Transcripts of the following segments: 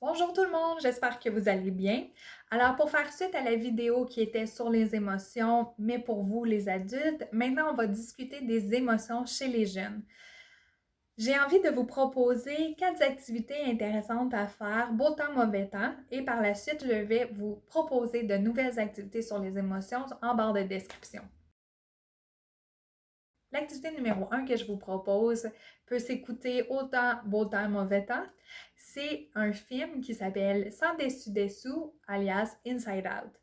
Bonjour tout le monde, j'espère que vous allez bien. Alors pour faire suite à la vidéo qui était sur les émotions, mais pour vous les adultes, maintenant on va discuter des émotions chez les jeunes. J'ai envie de vous proposer 4 activités intéressantes à faire, beau temps, mauvais temps, et par la suite je vais vous proposer de nouvelles activités sur les émotions en barre de description. L'activité numéro 1 que je vous propose peut s'écouter autant beau temps, mauvais temps. C'est un film qui s'appelle Sans dessus-dessous, alias Inside Out.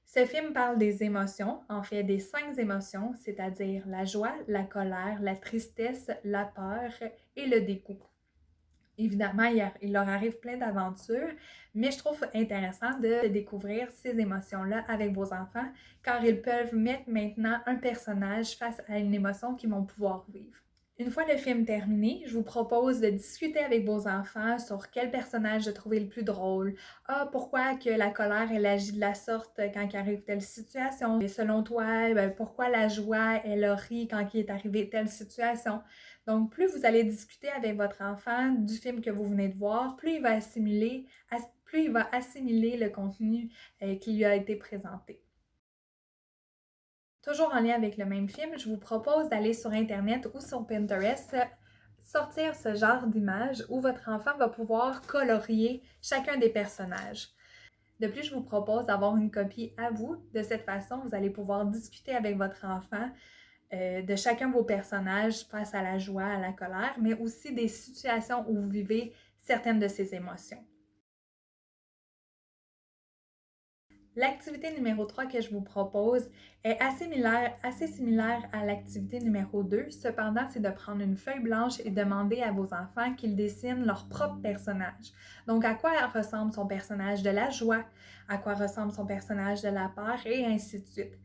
Ce film parle des émotions, en fait des 5 émotions, c'est-à-dire la joie, la colère, la tristesse, la peur et le dégoût. Évidemment, il leur arrive plein d'aventures, mais je trouve intéressant de découvrir ces émotions-là avec vos enfants, car ils peuvent mettre maintenant un personnage face à une émotion qu'ils vont pouvoir vivre. Une fois le film terminé, je vous propose de discuter avec vos enfants sur quel personnage de trouver le plus drôle. Ah, pourquoi que la colère, elle agit de la sorte quand il arrive telle situation? Et selon toi, pourquoi la joie, elle a ri quand il est arrivé telle situation? Donc, plus vous allez discuter avec votre enfant du film que vous venez de voir, plus il va assimiler le contenu qui lui a été présenté. Toujours en lien avec le même film, je vous propose d'aller sur Internet ou sur Pinterest, sortir ce genre d'image où votre enfant va pouvoir colorier chacun des personnages. De plus, je vous propose d'avoir une copie à vous. De cette façon, vous allez pouvoir discuter avec votre enfant de chacun de vos personnages face à la joie, à la colère, mais aussi des situations où vous vivez certaines de ces émotions. L'activité numéro 3 que je vous propose est assez similaire à l'activité numéro 2. Cependant, c'est de prendre une feuille blanche et demander à vos enfants qu'ils dessinent leur propre personnage. Donc, à quoi ressemble son personnage de la joie, à quoi ressemble son personnage de la peur et ainsi de suite.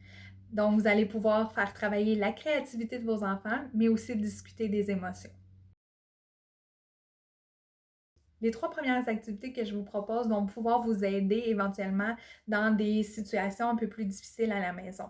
Donc, vous allez pouvoir faire travailler la créativité de vos enfants, mais aussi discuter des émotions. Les 3 premières activités que je vous propose vont pouvoir vous aider éventuellement dans des situations un peu plus difficiles à la maison.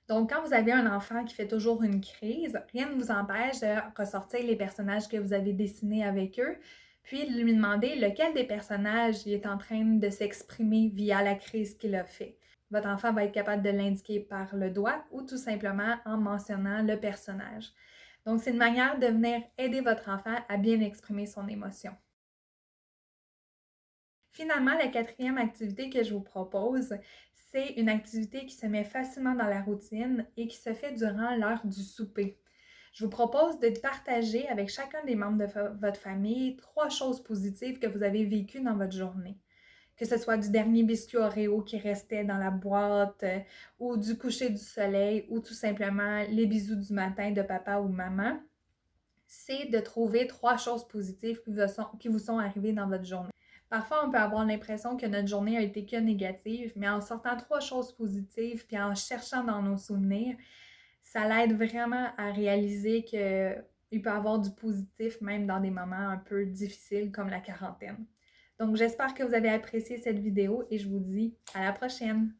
Donc, quand vous avez un enfant qui fait toujours une crise, rien ne vous empêche de ressortir les personnages que vous avez dessinés avec eux, puis de lui demander lequel des personnages il est en train de s'exprimer via la crise qu'il a fait. Votre enfant va être capable de l'indiquer par le doigt ou tout simplement en mentionnant le personnage. Donc, c'est une manière de venir aider votre enfant à bien exprimer son émotion. Finalement, la 4e activité que je vous propose, c'est une activité qui se met facilement dans la routine et qui se fait durant l'heure du souper. Je vous propose de partager avec chacun des membres de votre famille 3 choses positives que vous avez vécues dans votre journée. Que ce soit du dernier biscuit Oreo qui restait dans la boîte, ou du coucher du soleil, ou tout simplement les bisous du matin de papa ou maman. C'est de trouver 3 choses positives qui vous sont arrivées dans votre journée. Parfois, on peut avoir l'impression que notre journée a été que négative, mais en sortant 3 choses positives puis en cherchant dans nos souvenirs, ça l'aide vraiment à réaliser qu'il peut y avoir du positif même dans des moments un peu difficiles comme la quarantaine. Donc, j'espère que vous avez apprécié cette vidéo et je vous dis à la prochaine!